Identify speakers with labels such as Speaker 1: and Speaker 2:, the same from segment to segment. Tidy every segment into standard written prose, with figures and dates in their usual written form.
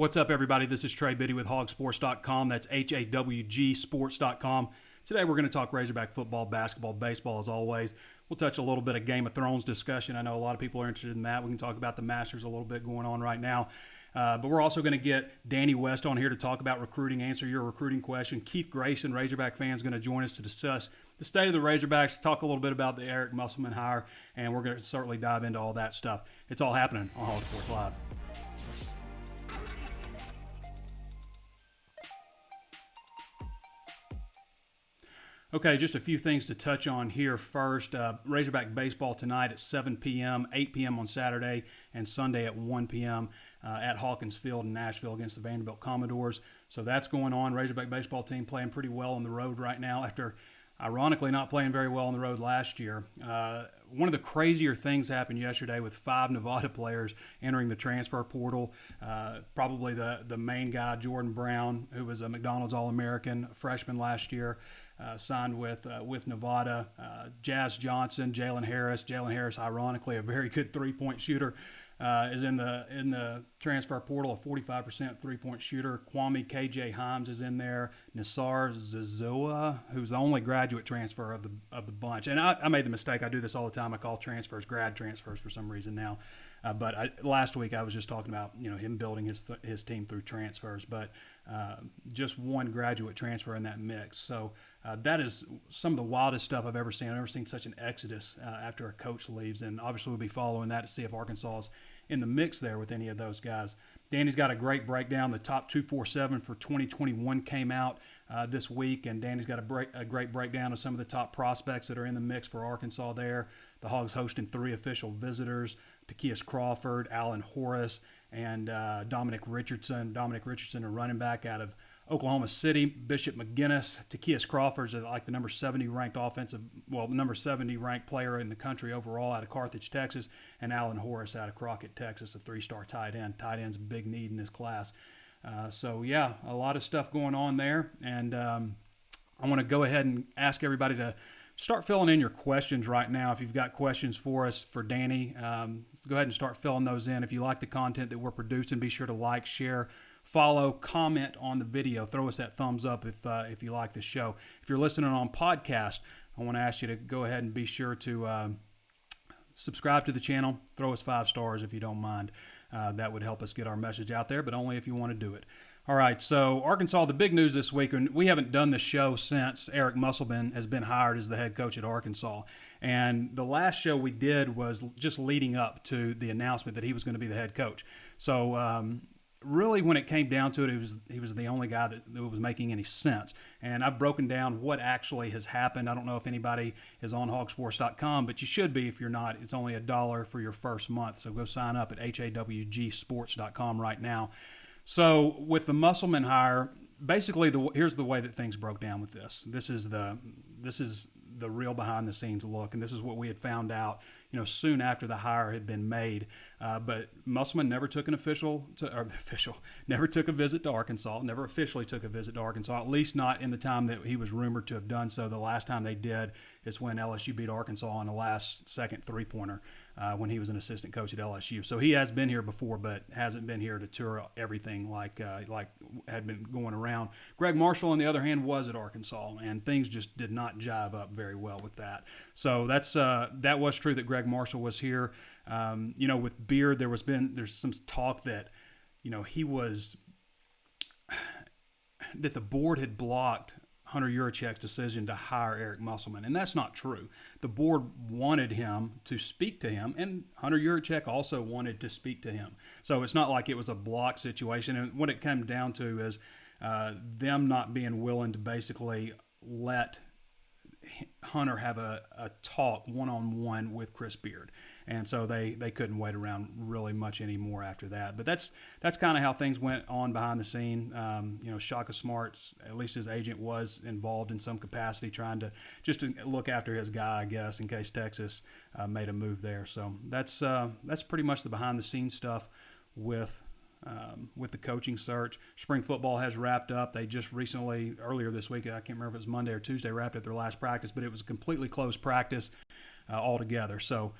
Speaker 1: What's up, everybody? This is Trey Biddy with hogsports.com. That's HAWG sports.com. Today we're going to talk Razorback football, basketball, baseball as always. We'll touch a little bit of Game of Thrones discussion. I know a lot of people are interested in that. We can talk about the Masters a little bit going on right now. But we're also going to get Danny West on here to talk about recruiting, answer your recruiting question. Keith Grayson, Razorback fan, is going to join us to discuss the state of the Razorbacks, talk a little bit about the Eric Musselman hire, and we're going to certainly dive into all that stuff. It's all happening on Hog Sports Live. Okay, just a few things to touch on here first. Razorback baseball tonight at 7 p.m., 8 p.m. on Saturday, and Sunday at 1 p.m. At Hawkins Field in Nashville against the Vanderbilt Commodores. So that's going on. Razorback baseball team playing pretty well on the road right now after, ironically, not playing very well on the road last year. One of the crazier things happened yesterday with 5 Nevada players entering the transfer portal. Probably the main guy, Jordan Brown, who was a McDonald's All-American freshman last year, signed with Nevada. Jazz Johnson, Jalen Harris. Jalen Harris, ironically, a very good three-point shooter, is in the transfer portal, a 45% three-point shooter. Kwame KJ Himes is in there. Nassar Zazoa, who's the only graduate transfer of the bunch. And I made the mistake. I do this all the time. I call transfers grad transfers for some reason now. But last week I was just talking about him building his team through transfers. But just one graduate transfer in that mix. So that is some of the wildest stuff I've ever seen. I've never seen such an exodus after a coach leaves. And obviously we'll be following that to see if Arkansas is in the mix there with any of those guys. Danny's got a great breakdown. The top 247 for 2021 came out this week, and Danny's got a great breakdown of some of the top prospects that are in the mix for Arkansas there. The Hogs hosting 3 official visitors, Takias Crawford, Alan Horace, and Dominic Richardson. Dominic Richardson, a running back out of Oklahoma City. Bishop McGinnis. Takias Crawford's like the number 70 ranked the number 70 ranked player in the country overall out of Carthage, Texas. And Alan Horace out of Crockett, Texas, a 3-star tight end. Tight end's a big need in this class. So, yeah, a lot of stuff going on there. And I want to go ahead and ask everybody to start filling in your questions right now. If you've got questions for us, for Danny, go ahead and start filling those in. If you like the content that we're producing, be sure to like, share, follow, comment on the video. Throw us that thumbs up if you like the show. If you're listening on podcast, I want to ask you to go ahead and be sure to subscribe to the channel. Throw us 5 stars if you don't mind. That would help us get our message out there, but only if you want to do it. All right, so Arkansas, the big news this week, and we haven't done the show since Eric Musselman has been hired as the head coach at Arkansas. And the last show we did was just leading up to the announcement that he was going to be the head coach. So really, when it came down to it, he was the only guy that was making any sense. And I've broken down what actually has happened. I don't know if anybody is on hogsports.com, but you should be if you're not. It's only $1 for your first month. So go sign up at HAWGsports.com right now. So with the Musselman hire, basically here's the way that things broke down with this. This is the real behind the scenes look, and this is what we had found out, soon after the hire had been made. But Musselman never took never took a visit to Arkansas, never officially took a visit to Arkansas, at least not in the time that he was rumored to have done so. The last time they did is when LSU beat Arkansas on the last second three-pointer when he was an assistant coach at LSU. So he has been here before, but hasn't been here to tour everything like had been going around. Greg Marshall, on the other hand, was at Arkansas, and things just did not jive up very well with that. So that was true that Greg Marshall was here. With Beard, there's some talk that that the board had blocked Hunter Yurichek's decision to hire Eric Musselman, and that's not true. The board wanted him to speak to him, and Hunter Yurichek also wanted to speak to him. So it's not like it was a block situation. And what it came down to is them not being willing to basically let Hunter have a talk one-on-one with Chris Beard. And so they couldn't wait around really much anymore after that. But that's kind of how things went on behind the scene. Shaka Smart, at least his agent, was involved in some capacity trying to look after his guy, I guess, in case Texas made a move there. So that's pretty much the behind the scenes stuff with the coaching search. Spring football has wrapped up. They just recently, earlier this week, I can't remember if it was Monday or Tuesday, wrapped up their last practice, but it was a completely closed practice altogether. So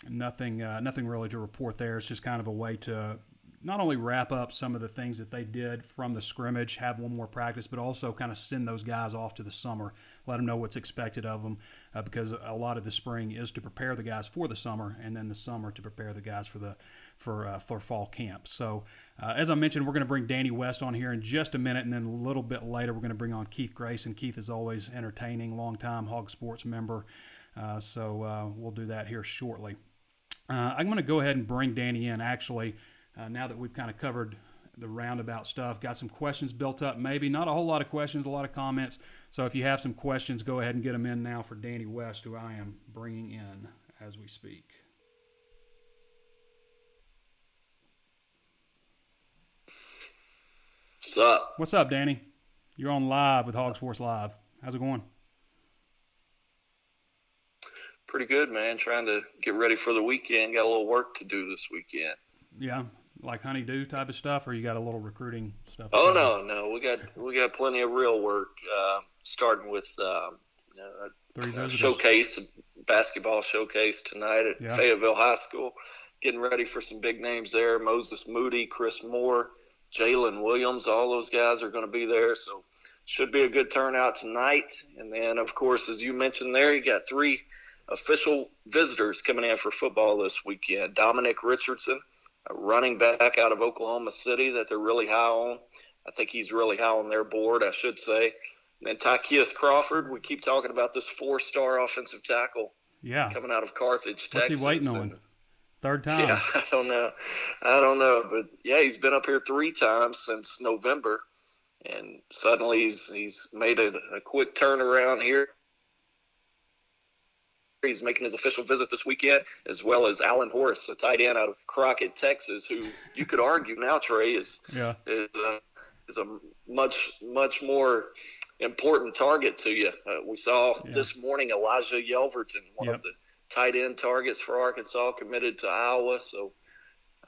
Speaker 1: nothing really to report there. It's just kind of a way to not only wrap up some of the things that they did from the scrimmage, have one more practice, but also kind of send those guys off to the summer, let them know what's expected of them, because a lot of the spring is to prepare the guys for the summer, and then the summer to prepare the guys for fall camp. So, as I mentioned, we're going to bring Danny West on here in just a minute, and then a little bit later we're going to bring on Keith Grayson. Keith is always entertaining, longtime Hog Sports member, so we'll do that here shortly. I'm going to go ahead and bring Danny in, actually, now that we've kind of covered the roundabout stuff. Got some questions built up, maybe. Not a whole lot of questions, a lot of comments. So if you have some questions, go ahead and get them in now for Danny West, who I am bringing in as we speak.
Speaker 2: What's up?
Speaker 1: What's up, Danny? You're on live with Hog Sports Live. How's it going?
Speaker 2: Pretty good, man. Trying to get ready for the weekend. Got a little work to do this weekend.
Speaker 1: Yeah, like honey-do type of stuff, or you got a little recruiting stuff?
Speaker 2: Oh no, we got plenty of real work. Starting with a showcase, a basketball showcase tonight at Fayetteville High School. Getting ready for some big names there. Moses Moody, Chris Moore, Jalen Williams. All those guys are going to be there. So should be a good turnout tonight. And then, of course, as you mentioned there, you got 3 official visitors coming in for football this weekend. Dominic Richardson, a running back out of Oklahoma City that they're really high on. I think he's really high on their board, I should say. And then Tykeus Crawford, we keep talking about this 4-star offensive tackle coming out of Carthage, Texas.
Speaker 1: What's he waiting on? Third time?
Speaker 2: Yeah, I don't know. But, yeah, he's been up here 3 times since November. And suddenly he's made a quick turnaround here. He's making his official visit this weekend, as well as Alan Horace, a tight end out of Crockett, Texas, who you could argue now, Trey, is a much more important target to you. We saw this morning Elijah Yelverton, one of the tight end targets for Arkansas, committed to Iowa. So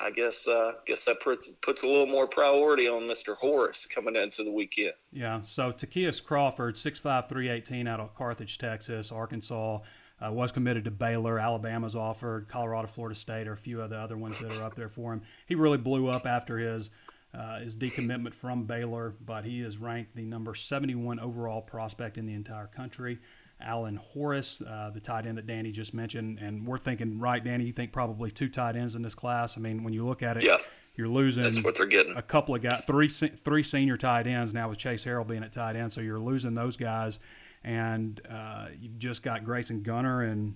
Speaker 2: I guess that puts a little more priority on Mr. Horace coming into the weekend.
Speaker 1: Yeah. So Tykeus Crawford, 6'5", 318, out of Carthage, Texas, Arkansas. Was committed to Baylor. Alabama's offered. Colorado, Florida State are a few of the other ones that are up there for him. He really blew up after his decommitment from Baylor, but he is ranked the number 71 overall prospect in the entire country. Alan Horace, the tight end that Danny just mentioned, and we're thinking, right, Danny, you think probably 2 tight ends in this class? I mean, when you look at it, you're losing
Speaker 2: that's what they're getting.
Speaker 1: A couple of guys, three senior tight ends now with Chase Harrell being at tight end, so you're losing those guys. And you've just got Grayson Gunner and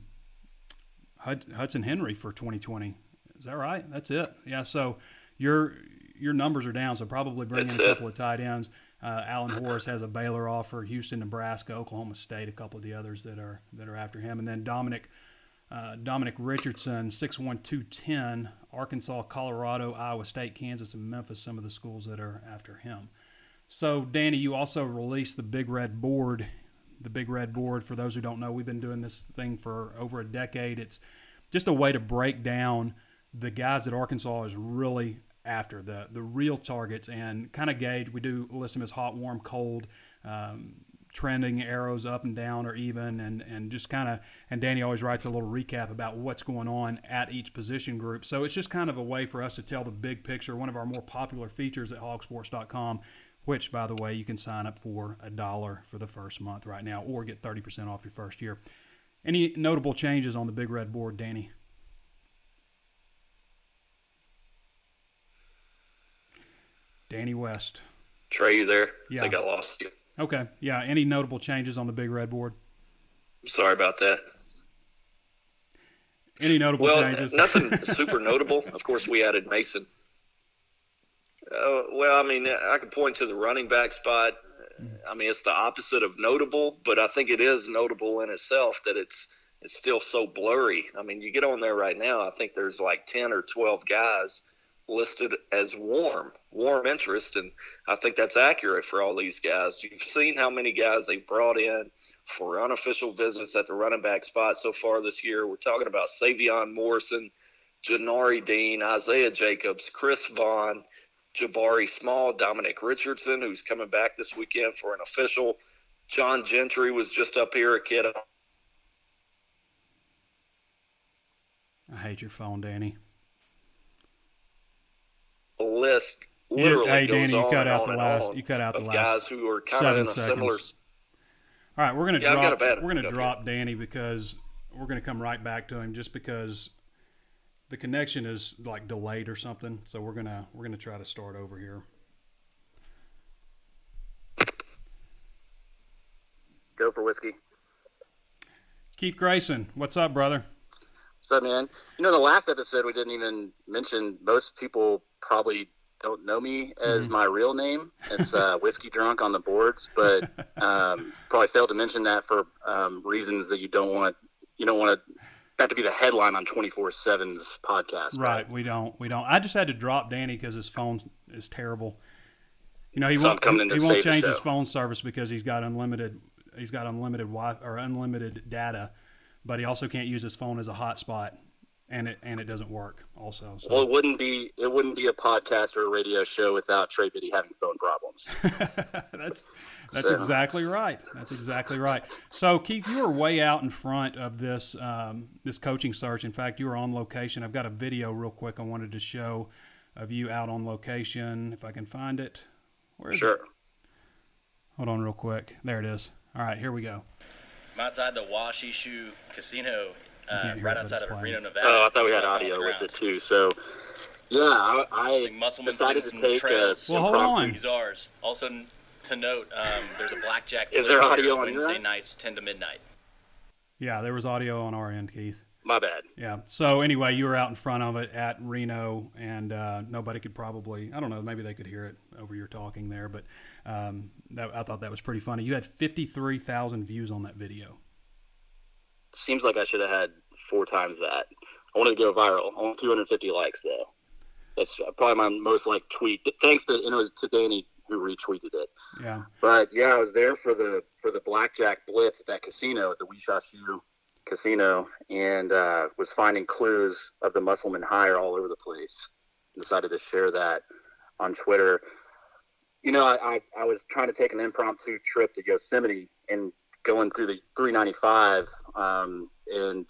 Speaker 1: Hudson Henry for 2020. Is that right? That's it. Yeah. So your numbers are down. So probably bring in a couple of tight ends. Alan Horace has a Baylor offer. Houston, Nebraska, Oklahoma State, a couple of the others that are after him. And then Dominic Richardson, 6'1", 210, Arkansas, Colorado, Iowa State, Kansas, and Memphis. Some of the schools that are after him. So Danny, you also released the Big Red Board. The Big Red Board, for those who don't know, we've been doing this thing for over a decade. It's just a way to break down the guys that Arkansas is really after, the real targets, and kind of gauge. We do list them as hot, warm, cold, trending arrows up and down or even, and just kind of, and Danny always writes a little recap about what's going on at each position group. So it's just kind of a way for us to tell the big picture. One of our more popular features at hogsports.com, which, by the way, you can sign up for $1 for the first month right now or get 30% off your first year. Any notable changes on the Big Red Board, Danny? Danny West.
Speaker 2: Trey, you there?
Speaker 1: Yeah.
Speaker 2: I think I lost you.
Speaker 1: Okay. Yeah. Any notable changes on the Big Red Board?
Speaker 2: Sorry about that.
Speaker 1: Any notable changes?
Speaker 2: Nothing super notable. Of course, we added Mason. I could point to the running back spot. I mean, it's the opposite of notable, but I think it is notable in itself that it's still so blurry. I mean, you get on there right now, I think there's like 10 or 12 guys listed as warm interest, and I think that's accurate for all these guys. You've seen how many guys they brought in for unofficial visits at the running back spot so far this year. We're talking about Savion Morrison, Janari Dean, Isaiah Jacobs, Chris Vaughn, Jabari Small, Dominic Richardson, who's coming back this weekend for an official. John Gentry was just up here, a kid.
Speaker 1: I hate your phone, Danny.
Speaker 2: list literally goes
Speaker 1: Danny,
Speaker 2: on and on and on.
Speaker 1: You cut out the last
Speaker 2: guys who are kind of in a similar.
Speaker 1: All right, we're gonna drop Danny because we're gonna come right back to him just because the connection is like delayed or something. So we're gonna try to start over here.
Speaker 3: Go for whiskey.
Speaker 1: Keith Grayson, what's up, brother?
Speaker 3: What's up, man? The last episode we didn't even mention. Most people probably don't know me as my real name. It's Whiskey Drunk on the boards, but probably failed to mention that for reasons that you don't want that to be the headline on 24/7's podcast.
Speaker 1: Right? We don't. I just had to drop Danny because his phone is terrible. He won't change his phone service because he's got unlimited Wi-Fi or unlimited data, but he also can't use his phone as a hotspot. And it doesn't work also. So.
Speaker 3: Well, it wouldn't be a podcast or a radio show without Trey Biddy having phone problems.
Speaker 1: That's exactly right. That's exactly right. So Keith, you were way out in front of this this coaching search. In fact, you were on location. I've got a video real quick I wanted to show of you out on location. If I can find it. Where is it? Hold on real quick. There it is. All right, here we go.
Speaker 4: I'm outside the Washishu Casino. Right outside of Reno, Nevada.
Speaker 3: Oh, I thought we had audio with it too. So, yeah, I decided to take
Speaker 4: trails.
Speaker 1: Well, hold on.
Speaker 4: These ours. Also, to note, there's a blackjack.
Speaker 3: Is there audio on
Speaker 4: Wednesday nights, 10 to midnight?
Speaker 1: Yeah, there was audio on our end, Keith.
Speaker 3: My bad.
Speaker 1: Yeah. So anyway, you were out in front of it at Reno, and nobody could probably, I don't know, maybe they could hear it over your talking there, but I thought that was pretty funny. You had 53,000 views on that video.
Speaker 3: Seems like I should have had 4 times that. I wanted to go viral. I want 250 likes though. That's probably my most liked tweet. Thanks to, it was to Danny who retweeted it.
Speaker 1: Yeah.
Speaker 3: But yeah, I was there for the blackjack blitz at that casino, at the Washishu Casino, and was finding clues of the Musselman hire all over the place. Decided to share that on Twitter. I was trying to take an impromptu trip to Yosemite and going through the 395, and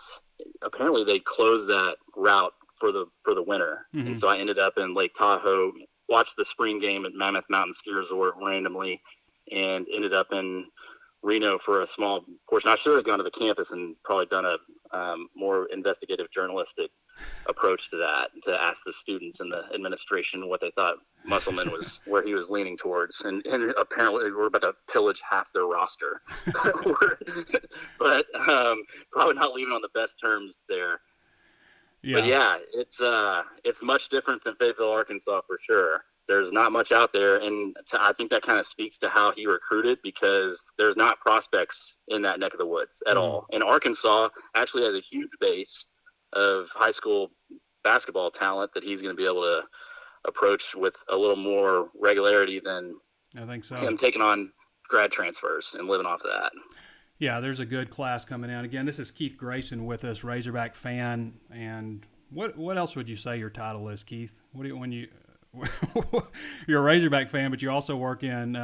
Speaker 3: apparently they closed that route for the winter. Mm-hmm. And so I ended up in Lake Tahoe, watched the spring game at Mammoth Mountain Ski Resort randomly, and ended up in Reno for a small portion. I should have gone to the campus and probably done a more investigative journalistic approach to that, to ask the students and the administration what they thought Musselman was, where he was leaning towards. And apparently we're about to pillage half their roster. but probably not leaving on the best terms there. Yeah. But yeah, it's much different than Fayetteville, Arkansas for sure. There's not much out there, and I think that kind of speaks to how he recruited, because there's not prospects in that neck of the woods at all. And Arkansas actually has a huge base of high school basketball talent that he's going to be able to approach with a little more regularity than
Speaker 1: I think so.
Speaker 3: Him taking on grad transfers and living off of that.
Speaker 1: Yeah, there's a good class coming in. Again, this is Keith Grayson with us, Razorback fan. And what else would you say your title is, Keith? You're a Razorback fan, but you also work in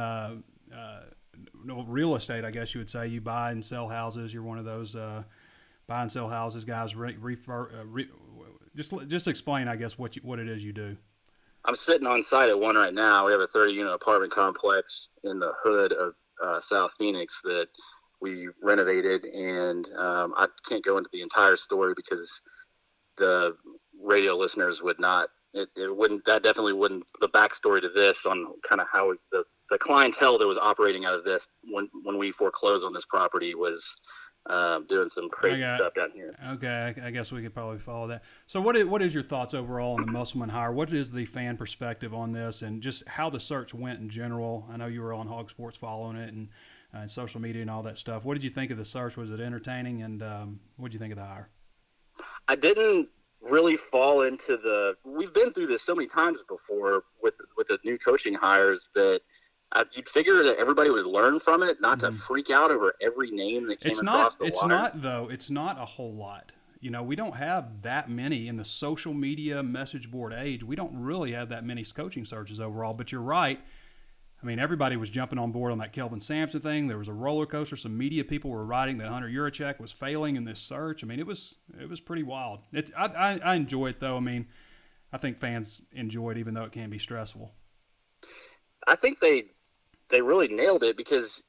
Speaker 1: real estate, I guess you would say. You buy and sell houses. You're one of those buy and sell houses guys. Just explain, I guess, what it is you do.
Speaker 3: I'm sitting on site at one right now. We have a 30-unit apartment complex in the hood of South Phoenix that we renovated, and I can't go into the entire story because the radio listeners would not. It wouldn't. That definitely wouldn't. The backstory to this on kind of how the clientele that was operating out of this when we foreclosed on this property was doing some crazy stuff down here.
Speaker 1: Okay, I guess we could probably follow that. So what is your thoughts overall on the Musselman hire? What is the fan perspective on this, and just how the search went in general? I know you were on Hog Sports following it and social media and all that stuff. What did you think of the search? Was it entertaining, and what did you think of the hire?
Speaker 3: I didn't really fall into we've been through this so many times before with the new coaching hires that you'd figure that everybody would learn from it, not to freak out over every name that came across the water.
Speaker 1: It's not a whole lot. We don't have that many in the social media message board age. We don't really have that many coaching searches overall, but you're right. I mean, everybody was jumping on board on that Kelvin Sampson thing. There was a roller coaster. Some media people were writing that Hunter Yurachek was failing in this search. I mean, it was pretty wild. I enjoy it, though. I mean, I think fans enjoy it, even though it can be stressful.
Speaker 3: I think they really nailed it because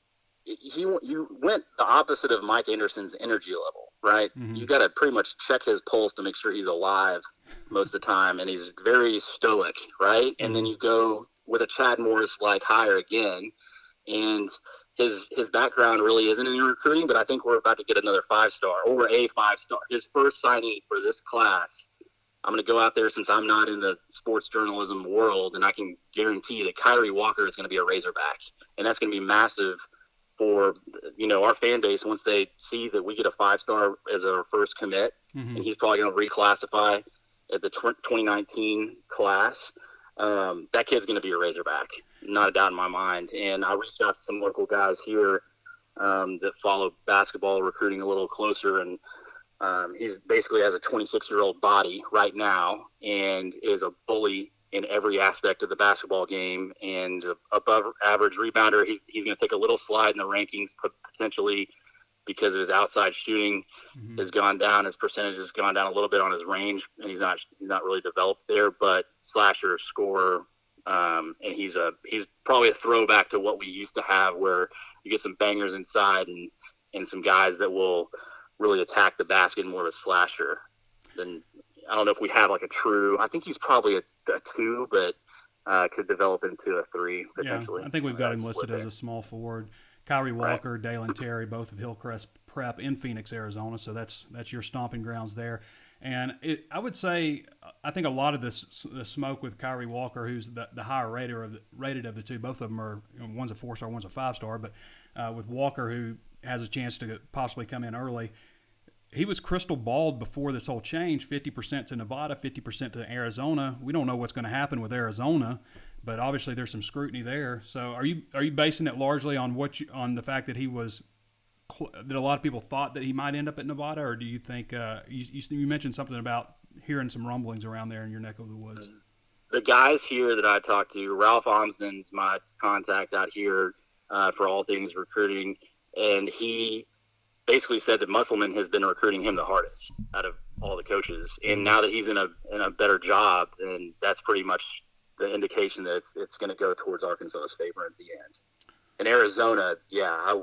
Speaker 3: you went the opposite of Mike Anderson's energy level, right? Mm-hmm. You got to pretty much check his pulse to make sure he's alive most of the time, and he's very stoic, right? Mm-hmm. And then you go with a Chad Morris-like hire again, and his background really isn't in recruiting, but I think we're about to get another 5-star or a 5-star. His first signing for this class, I'm going to go out there since I'm not in the sports journalism world, and I can guarantee that Kyrie Walker is going to be a Razorback, and that's going to be massive for, our fan base once they see that we get a 5-star as our first commit, mm-hmm. and he's probably going to reclassify at the 2019 class. That kid's going to be a Razorback, not a doubt in my mind. And I reached out to some local guys here that follow basketball recruiting a little closer, and he's basically has a 26-year-old body right now and is a bully in every aspect of the basketball game and above average rebounder. He's going to take a little slide in the rankings potentially because of his outside shooting mm-hmm. has gone down. His percentage has gone down a little bit on his range, and he's not really developed there, but slasher, scorer, and he's probably a throwback to what we used to have where you get some bangers inside and some guys that will really attack the basket more of a slasher than I don't know if we have like a true. I think he's probably a 2, but could develop into a 3 potentially.
Speaker 1: Yeah, I think we've got him listed as a small forward. Kyrie Walker, right. Dalen Terry, both of Hillcrest Prep in Phoenix, Arizona. So that's your stomping grounds there. And I would say I think a lot of the smoke with Kyrie Walker, who's the higher rated of the two. Both of them are one's a 4-star, one's a 5-star. But with Walker, who has a chance to possibly come in early. He was crystal balled before this whole change, 50% to Nevada, 50% to Arizona. We don't know what's going to happen with Arizona, but obviously there's some scrutiny there. So are you basing it largely on on the fact that he was that a lot of people thought that he might end up at Nevada, or do you think you mentioned something about hearing some rumblings around there in your neck of the woods?
Speaker 3: The guys here that I talked to, Ralph Omsden's my contact out here for all things recruiting, and he basically said that Musselman has been recruiting him the hardest out of all the coaches. And now that he's in a better job, then that's pretty much the indication that it's going to go towards Arkansas's favor at the end. In Arizona, I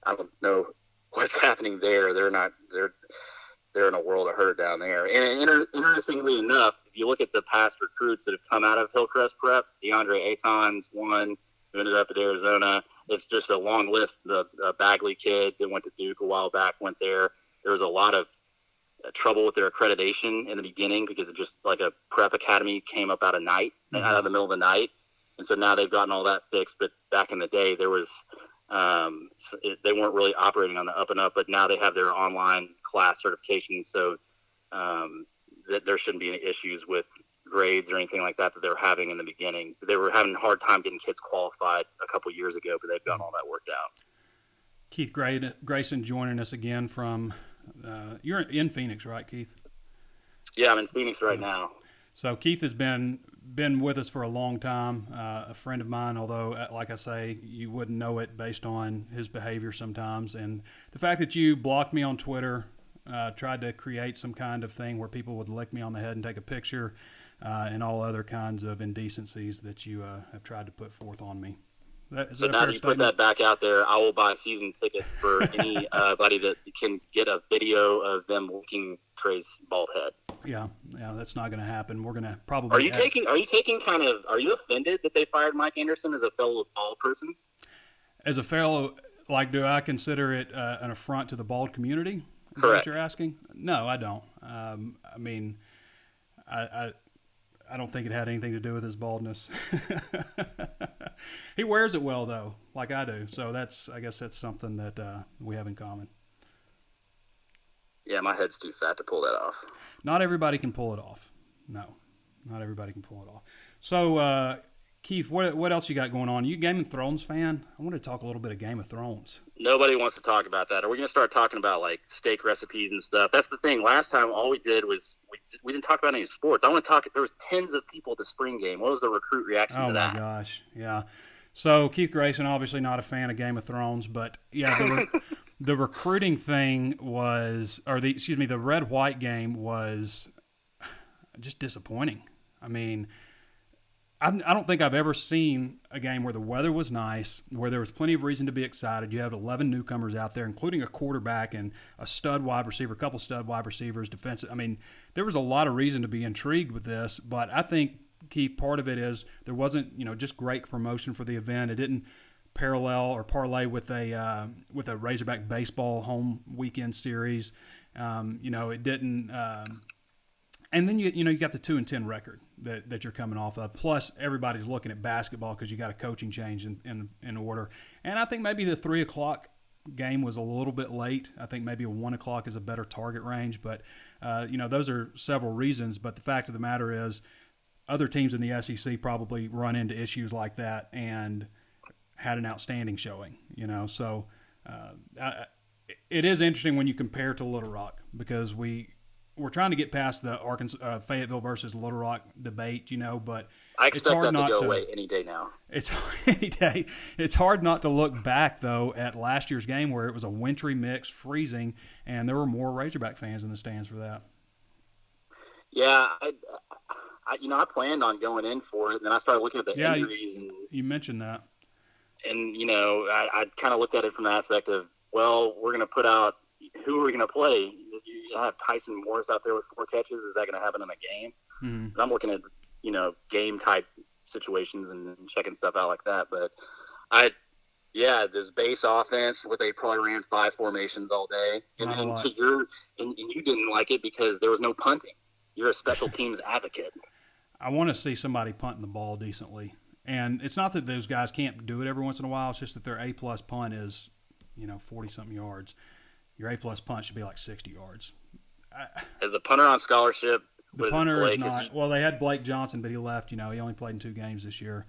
Speaker 3: don't know what's happening there. They're in a world of hurt down there. And interestingly enough, if you look at the past recruits that have come out of Hillcrest Prep, DeAndre Ayton's one who ended up at Arizona. It's just a long list. The Bagley kid that went to Duke a while back went there. There was a lot of trouble with their accreditation in the beginning because it just like a prep academy came up out of the middle of the night. And so now they've gotten all that fixed. But back in the day, there was they weren't really operating on the up and up. But now they have their online class certifications, so that there shouldn't be any issues with grades or anything like that they were having in the beginning. They were having a hard time getting kids qualified a couple years ago, but they've gotten all that worked out.
Speaker 1: Keith Grayson joining us again from you're in Phoenix, right, Keith?
Speaker 3: Yeah, I'm in Phoenix right now.
Speaker 1: So Keith has been with us for a long time, a friend of mine, although, like I say, you wouldn't know it based on his behavior sometimes. And the fact that you blocked me on Twitter, tried to create some kind of thing where people would lick me on the head and take a picture, and all other kinds of indecencies that you have tried to put forth on me.
Speaker 3: So now that you put that back out there, I will buy season tickets for anybody that can get a video of them licking Trey's bald head.
Speaker 1: Yeah, that's not going to happen. We're going to probably.
Speaker 3: Are you offended that they fired Mike Anderson as a fellow bald person?
Speaker 1: As a fellow, do I consider it an affront to the bald community? Is
Speaker 3: Correct.
Speaker 1: That what you're asking? No, I don't. I don't think it had anything to do with his baldness. He wears it well, though, like I do. So I guess that's something that we have in common.
Speaker 3: Yeah, my head's too fat to pull that off.
Speaker 1: Not everybody can pull it off. No, not everybody can pull it off. So, Keith, what else you got going on? You a Game of Thrones fan? I want to talk a little bit of Game of Thrones.
Speaker 3: Nobody wants to talk about that. Are we going to start talking about steak recipes and stuff? That's the thing. Last time, all we did was we didn't talk about any sports. I want to talk. There was tens of people at the spring game. What was the recruit reaction to that?
Speaker 1: Oh my gosh, yeah. So Keith Grayson, obviously not a fan of Game of Thrones, but yeah, the recruiting thing was, the red-white game was just disappointing. I mean, I don't think I've ever seen a game where the weather was nice, where there was plenty of reason to be excited. You have 11 newcomers out there, including a quarterback and a stud wide receiver, a couple stud wide receivers, defensive. I mean, there was a lot of reason to be intrigued with this, but I think, Keith, part of it is there wasn't, just great promotion for the event. It didn't parallel or parlay with a Razorback baseball home weekend series. It didn't. And then you got the 2-10 record that you're coming off of. Plus, everybody's looking at basketball because you got a coaching change in order. And I think maybe the 3:00 game was a little bit late. I think maybe a 1:00 is a better target range. But those are several reasons. But the fact of the matter is, other teams in the SEC probably run into issues like that and had an outstanding showing. So it is interesting when you compare to Little Rock, because we're trying to get past the Fayetteville versus Little Rock debate, but
Speaker 3: I expect that to go away any day now.
Speaker 1: It's any day. It's hard not to look back, though, at last year's game where it was a wintry mix, freezing, and there were more Razorback fans in the stands for that.
Speaker 3: Yeah, I planned on going in for it, and then I started looking at the injuries. And
Speaker 1: you mentioned that.
Speaker 3: And, I kind of looked at it from the aspect of, well, we're going to put out – who are we going to play? You have Tyson Morris out there with 4 catches. Is that going to happen in a game? Mm-hmm. I'm looking at, game type situations and checking stuff out like that. But this base offense where they probably ran 5 formations all day. And you didn't like it because there was no punting. You're a special teams advocate.
Speaker 1: I want to see somebody punting the ball decently. And it's not that those guys can't do it every once in a while. It's just that their A-plus punt is, 40-something yards. Your A-plus punt should be like 60 yards.
Speaker 3: Is the punter on scholarship?
Speaker 1: The punter is not. Well, they had Blake Johnson, but he left. He only played in 2 games this year,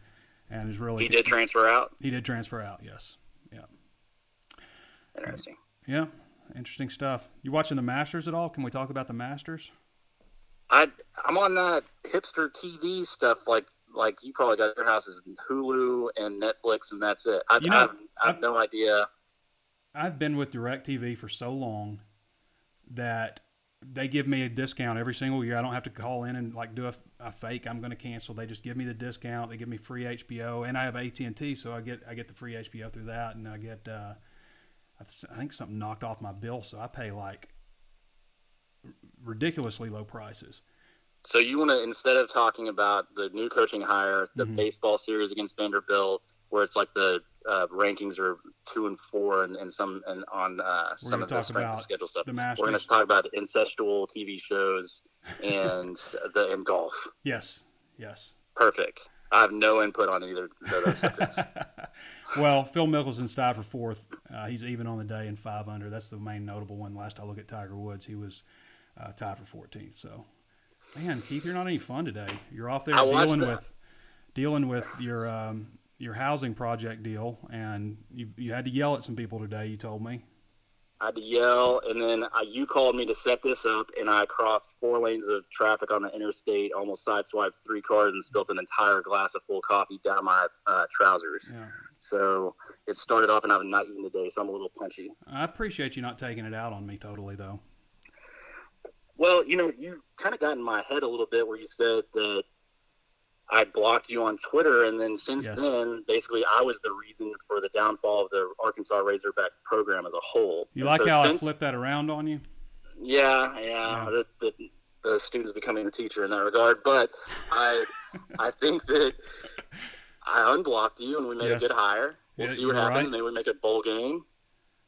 Speaker 1: and is really.
Speaker 3: He did transfer out.
Speaker 1: He did transfer out. Yes. Yeah.
Speaker 3: Interesting.
Speaker 1: Yeah, interesting stuff. You watching the Masters at all? Can we talk about the Masters?
Speaker 3: I'm on that hipster TV stuff. Like you probably got your houses Hulu and Netflix, and that's it. I have no idea.
Speaker 1: I've been with DirecTV for so long that they give me a discount every single year. I don't have to call in and do a fake I'm going to cancel. They just give me the discount. They give me free HBO, and I have AT&T, so I get the free HBO through that, and I get I think something knocked off my bill, so I pay ridiculously low prices.
Speaker 3: So you want to, instead of talking about the new coaching hire, the baseball series against Vanderbilt, where it's like the rankings are 2 and 4, and on some of the strength of schedule stuff. We're going to talk about incestual TV shows and golf.
Speaker 1: Yes.
Speaker 3: Perfect. I have no input on either of those subjects.
Speaker 1: Well, Phil Mickelson's tied for 4th. He's even on the day in 5 under. That's the main notable one. Last I look at Tiger Woods, he was tied for 14th. So, man, Keith, you're not any fun today. You're off there dealing with your housing project deal, and you had to yell at some people today, you told me.
Speaker 3: I had to yell, and then you called me to set this up, and I crossed 4 lanes of traffic on the interstate, almost sideswiped 3 cars, and spilled an entire glass of full coffee down my trousers. Yeah. So it started off, and I have not eaten today, so I'm a little punchy.
Speaker 1: I appreciate you not taking it out on me totally, though.
Speaker 3: Well, you kind of got in my head a little bit where you said that I blocked you on Twitter, and then since then, basically, I was the reason for the downfall of the Arkansas Razorback program as a whole.
Speaker 1: You like how I flipped that around on you?
Speaker 3: Yeah. The student's becoming a teacher in that regard. But I think that I unblocked you, and we made a good hire. We'll see what happens. Right. Maybe we make a bowl game.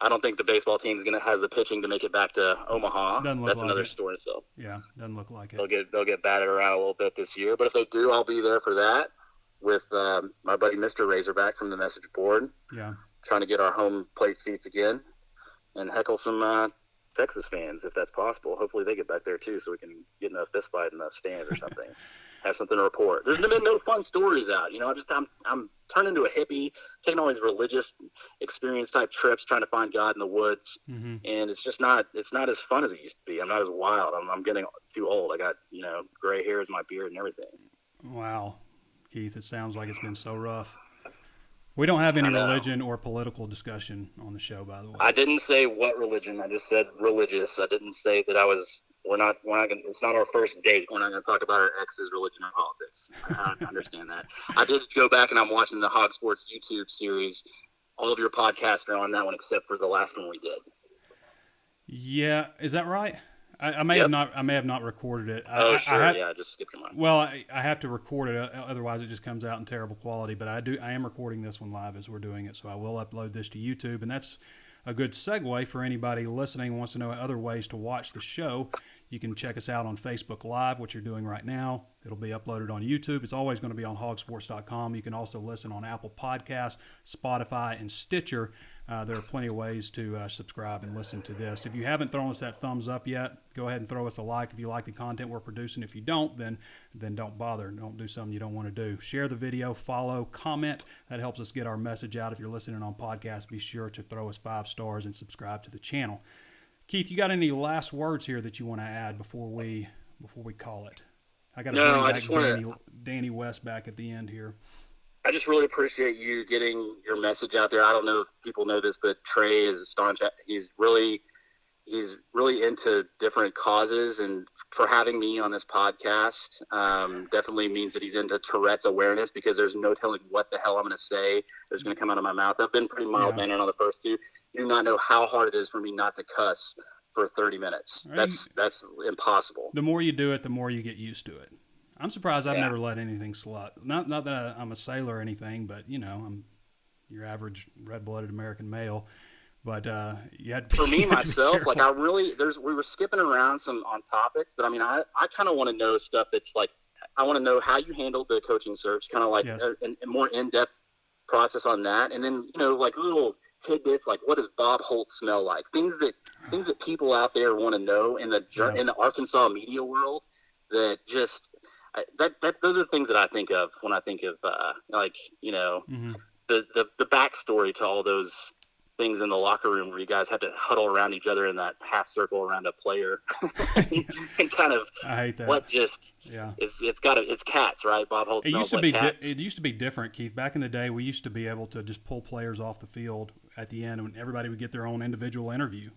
Speaker 3: I don't think the baseball team is going to have the pitching to make it back to Omaha. That's another story itself.
Speaker 1: Yeah, doesn't look like it.
Speaker 3: They'll get batted around a little bit this year, but if they do, I'll be there for that with my buddy Mr. Razorback from the message board.
Speaker 1: Yeah,
Speaker 3: trying to get our home plate seats again and heckle some Texas fans if that's possible. Hopefully they get back there too, so we can get in a fist fight in the stands or something. Have something to report. There's been no fun stories out. I'm turning into a hippie, taking all these religious experience type trips, trying to find God in the woods, and it's just not. It's not as fun as it used to be. I'm not as wild. I'm getting too old. I got gray hairs, my beard, and everything.
Speaker 1: Wow, Keith, it sounds like it's been so rough. We don't have any religion or political discussion on the show, by the way.
Speaker 3: I didn't say what religion. I just said religious. I didn't say that I was we're not gonna, it's not our first date. We're not going to talk about our ex's religion or politics. I understand that. I did go back and I'm watching the Hog Sports YouTube series. All of your podcasts are on that one except for the last one we did.
Speaker 1: Yeah, is that right? I may
Speaker 3: Yep.
Speaker 1: have not recorded it.
Speaker 3: Yeah, just skip your mind.
Speaker 1: Well, I have to record it, otherwise it just comes out in terrible quality. But I am recording this one live as we're doing it, so I will upload this to YouTube, and that's a good segue for anybody listening who wants to know other ways to watch the show. You can check us out on Facebook Live, what you're doing right now. It'll be uploaded on YouTube. It's always going to be on hogsports.com. You can also listen on Apple Podcasts, Spotify, and Stitcher. There are plenty of ways to subscribe and listen to this. If you haven't thrown us that thumbs up yet, go ahead and throw us a like if you like the content we're producing. If you don't, then don't bother. Don't do something you don't want to do. Share the video, follow, comment. That helps us get our message out. If you're listening on podcast, be sure to throw us 5 stars and subscribe to the channel. Keith, you got any last words here that you want to add before we call it? I got to bring back Danny West back at the end here.
Speaker 3: I just really appreciate you getting your message out there. I don't know if people know this, but Trey is a staunch. He's really into different causes, and for having me on this podcast definitely means that he's into Tourette's awareness, because there's no telling what the hell I'm going to say that's going to come out of my mouth. I've been pretty mild-mannered on the first 2. You do not know how hard it is for me not to cuss for 30 minutes. Right. That's impossible.
Speaker 1: The more you do it, the more you get used to it. I'm surprised I've never let anything slip. Not that I'm a sailor or anything, but I'm your average red-blooded American male. But you had to,
Speaker 3: for me myself, like we were skipping around some on topics, but I mean, I kind of want to know stuff that's like, I want to know how you handled the coaching search, kind of like a more in-depth process on that, and then like little tidbits like, what does Bob Holt smell like? Things that people out there want to know in the Arkansas media world. That just those are things that I think of when I think of the backstory to all those things in the locker room where you guys had to huddle around each other in that half circle around a player and kind of
Speaker 1: I hate that.
Speaker 3: It's cats, right? Bob Holt smells like cats.
Speaker 1: It used to be different, Keith. Back in the day, we used to be able to just pull players off the field at the end, and everybody would get their own individual interview.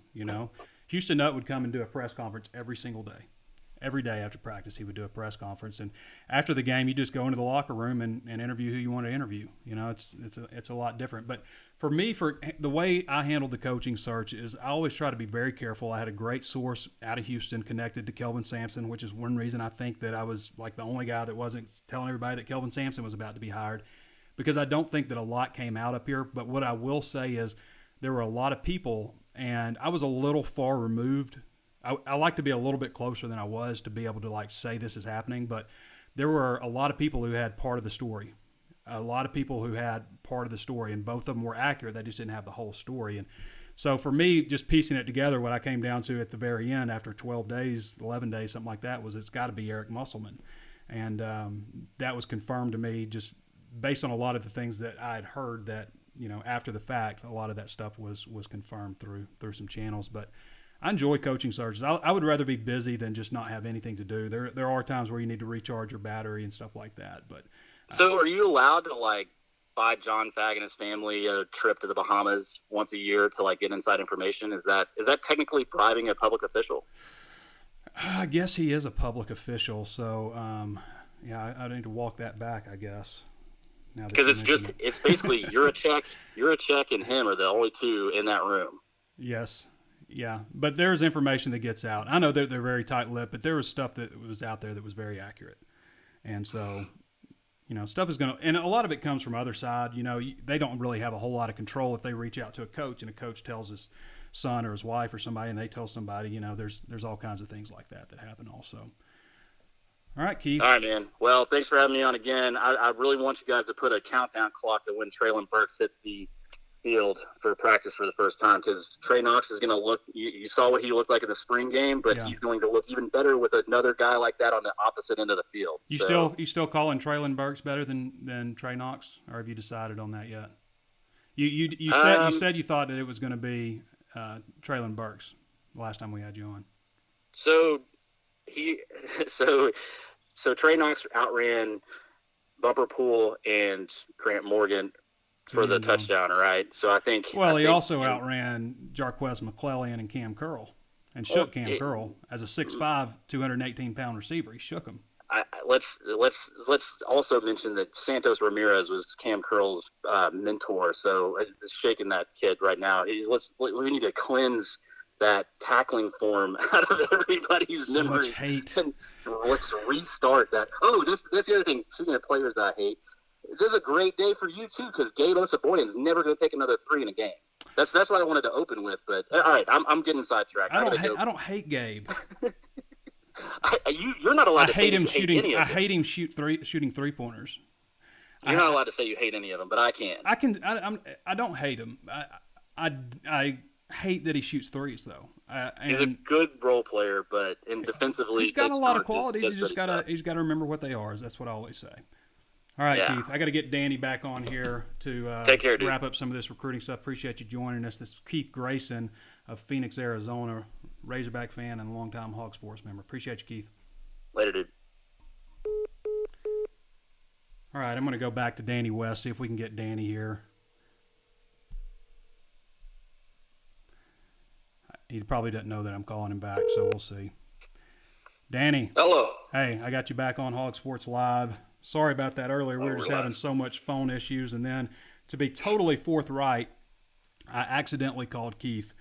Speaker 1: Houston Nutt would come and do a press conference every single day. Every day after practice, he would do a press conference, and after the game, you just go into the locker room and interview who you want to interview. It's a lot different. But for me, for the way I handled the coaching search is I always try to be very careful. I had a great source out of Houston connected to Kelvin Sampson, which is one reason I think that I was like the only guy that wasn't telling everybody that Kelvin Sampson was about to be hired, because I don't think that a lot came out up here. But what I will say is there were a lot of people, and I was a little far removed. I like to be a little bit closer than I was to be able to say this is happening, but there were a lot of people who had part of the story. And both of them were accurate. They just didn't have the whole story. And so for me, just piecing it together, what I came down to at the very end after 12 days, 11 days, something like that, was it's got to be Eric Musselman. And that was confirmed to me just based on a lot of the things that I had heard that, after the fact, a lot of that stuff was confirmed through some channels. But I enjoy coaching searches. I would rather be busy than just not have anything to do. There are times where you need to recharge your battery and stuff like that. But
Speaker 3: so, are you allowed to buy John Fagg and his family a trip to the Bahamas once a year to get inside information? Is that technically bribing a public official?
Speaker 1: I guess he is a public official, so I need to walk that back, I guess.
Speaker 3: Because it's basically you're a check, and him are the only two in that room.
Speaker 1: Yes. Yeah, but there's information that gets out. I know that they're very tight-lipped, but there was stuff that was out there that was very accurate. And so, stuff is going to – and a lot of it comes from other side. They don't really have a whole lot of control if they reach out to a coach and a coach tells his son or his wife or somebody and they tell somebody, there's all kinds of things like that happen also. All right, Keith.
Speaker 3: All right, man. Well, thanks for having me on again. I really want you guys to put a countdown clock to when Traylon Burks hits the field for practice for the first time, because Trey Knox is going to look – you saw what he looked like in the spring game, but he's going to look even better with another guy like that on the opposite end of the field.
Speaker 1: You still calling Traylon Burks better than Trey Knox, or have you decided on that yet? You said you thought that it was going to be Traylon Burks the last time we had you on.
Speaker 3: So Trey Knox outran Bumper Pool and Grant Morgan for the touchdown, right? So I think.
Speaker 1: Well, he also outran Jarquez McClellan and Cam Curl, and shook Cam Curl as a 6'5", 218-pound receiver. He shook him.
Speaker 3: Let's also mention that Santos Ramirez was Cam Curl's mentor, so it's shaking that kid right now. We need to cleanse that tackling form out of everybody's memory.
Speaker 1: So much hate.
Speaker 3: And let's restart that. Oh, that's the other thing. Speaking of players that I hate, this is a great day for you too, because Gabe Osaboyan's never going to take another 3 in a game. That's what I wanted to open with. But all right, I'm getting sidetracked.
Speaker 1: I don't hate Gabe.
Speaker 3: You're not allowed to say
Speaker 1: him
Speaker 3: you hate any of them.
Speaker 1: I hate him shooting 3-pointers.
Speaker 3: You're not allowed to say you hate any of them, but I can.
Speaker 1: I don't hate him. I hate that he shoots threes though.
Speaker 3: He's a good role player, but defensively,
Speaker 1: he's got a lot of qualities. He's got to remember what they are. That's what I always say. All right, yeah. Keith, I got to get Danny back on here to
Speaker 3: Take care, dude.
Speaker 1: Wrap up some of this recruiting stuff. Appreciate you joining us. This is Keith Grayson of Phoenix, Arizona, Razorback fan and a longtime Hog Sports member. Appreciate you, Keith.
Speaker 3: Later, dude.
Speaker 1: All right, I'm going to go back to Danny West, see if we can get Danny here. He probably doesn't know that I'm calling him back, so we'll see. Danny.
Speaker 2: Hello.
Speaker 1: Hey, I got you back on Hog Sports Live. Sorry about that earlier. We were just having so much phone issues. And then, to be totally forthright, I accidentally called Keith.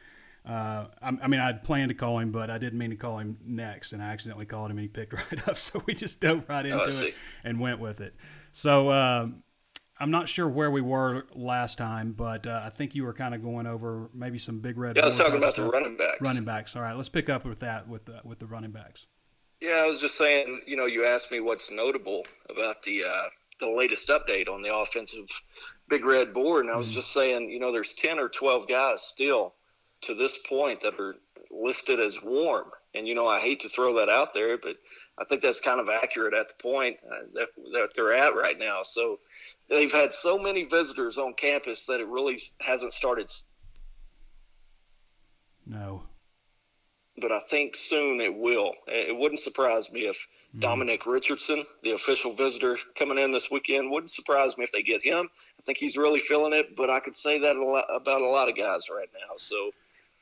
Speaker 1: I'd planned to call him, but I didn't mean to call him next. And I accidentally called him, and he picked right up. So we just dove right into it and went with it. So I'm not sure where we were last time, but I think you were kind of going over maybe some big red.
Speaker 2: Yeah, I was talking about the running backs.
Speaker 1: Running backs. All right, let's pick up with that with the running backs.
Speaker 2: Yeah, I was just saying, you asked me what's notable about the latest update on the offensive Big Red board, and I was just saying, there's 10 or 12 guys still to this point that are listed as warm. And, I hate to throw that out there, but I think that's kind of accurate at the point that they're at right now. So they've had so many visitors on campus that it really hasn't started.
Speaker 1: No.
Speaker 2: But I think soon it will. It wouldn't surprise me if Dominic Richardson, the official visitor coming in this weekend, wouldn't surprise me if they get him. I think he's really feeling it, but I could say that about a lot of guys right now. So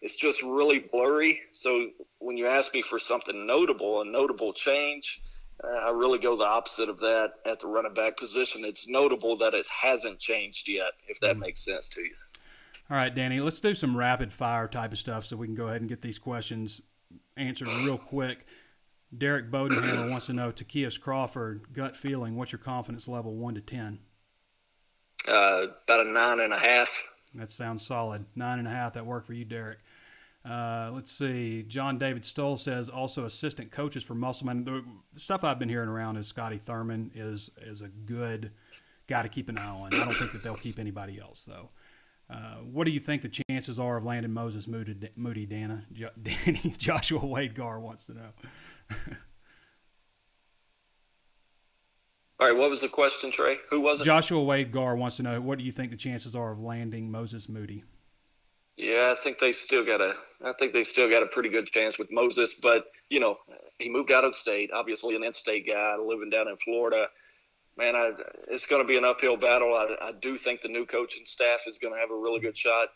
Speaker 2: it's just really blurry. So when you ask me for something notable, a notable change, I really go the opposite of that at the running back position. It's notable that it hasn't changed yet, if that makes sense to you.
Speaker 1: All right, Danny, let's do some rapid fire type of stuff so we can go ahead and get these questions answered real quick. Derek Bodenhammer wants to know, Takias Crawford, gut feeling, what's your confidence level 1 to 10?
Speaker 2: About a 9.5.
Speaker 1: That sounds solid. 9.5, that worked for you, Derek. Let's see. John David Stoll says also assistant coaches for Musselman. The stuff I've been hearing around is Scotty Thurman is a good guy to keep an eye on. I don't think that they'll keep anybody else, though. What do you think the chances are of landing Moses Moody, Danny? Joshua Wade Gar wants to know.
Speaker 2: All right, what was the question, Trey? Who was it?
Speaker 1: Joshua Wade Gar wants to know, what do you think the chances are of landing Moses Moody?
Speaker 2: Yeah, I think they still got a pretty good chance with Moses, but he moved out of the state, obviously an in-state guy living down in Florida. Man, it's going to be an uphill battle. I do think the new coaching staff is going to have a really good shot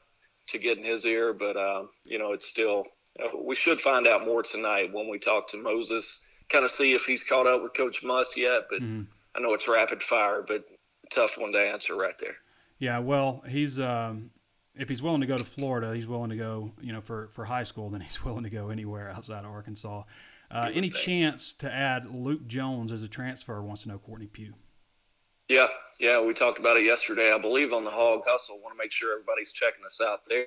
Speaker 2: to get in his ear, but it's still we should find out more tonight when we talk to Moses, kind of see if he's caught up with Coach Muss yet. But I know it's rapid fire, but tough one to answer right there.
Speaker 1: Yeah, well, he's if he's willing to go to Florida, he's willing to go. For high school, then he's willing to go anywhere outside of Arkansas. Any chance to add Luke Jones as a transfer? Wants to know Courtney Pugh.
Speaker 2: Yeah, we talked about it yesterday, I believe, on the Hog Hustle. Want to make sure everybody's checking us out there.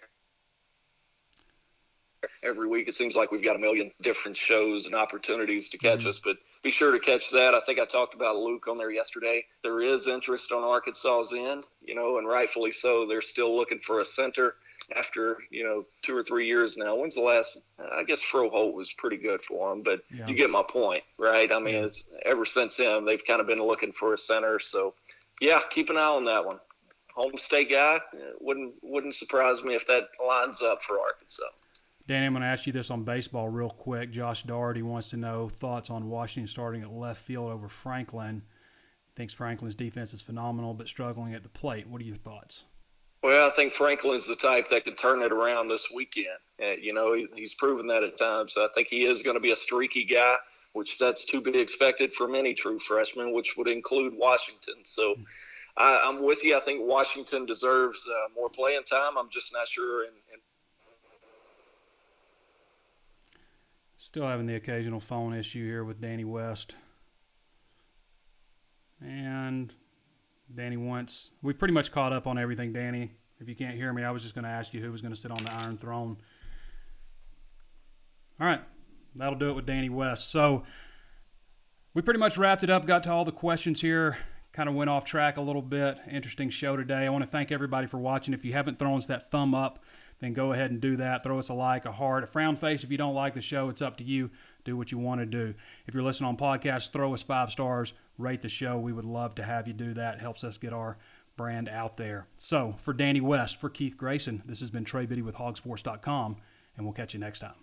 Speaker 2: Every week it seems like we've got a million different shows and opportunities to catch us, but be sure to catch that. I think I talked about Luke on there yesterday. There is interest on Arkansas's end, and rightfully so. They're still looking for a center after, 2 or 3 years now. When's the last? I guess Froholt was pretty good for him, but you get my point, right? I mean, it's ever since him, they've kind of been looking for a center. So, yeah, keep an eye on that one. Home state guy, wouldn't surprise me if that lines up for Arkansas.
Speaker 1: Danny, I'm going to ask you this on baseball real quick. Josh Doherty wants to know thoughts on Washington starting at left field over Franklin. He thinks Franklin's defense is phenomenal but struggling at the plate. What are your thoughts?
Speaker 2: Well, I think Franklin's the type that could turn it around this weekend. He's proven that at times. I think he is going to be a streaky guy, which that's to be expected from any true freshman, which would include Washington. So I'm with you. I think Washington deserves more playing time. I'm just not sure.
Speaker 1: Still having the occasional phone issue here with Danny West. And Danny wants – we pretty much caught up on everything, Danny. If you can't hear me, I was just going to ask you who was going to sit on the Iron Throne. All right. That'll do it with Danny West. So we pretty much wrapped it up, got to all the questions here, kind of went off track a little bit. Interesting show today. I want to thank everybody for watching. If you haven't thrown us that thumb up, then go ahead and do that. Throw us a like, a heart, a frown face. If you don't like the show, it's up to you. Do what you want to do. If you're listening on podcasts, throw us 5 stars, rate the show. We would love to have you do that. It helps us get our brand out there. So for Danny West, for Keith Grayson, this has been Trey Biddy with hogsports.com, and we'll catch you next time.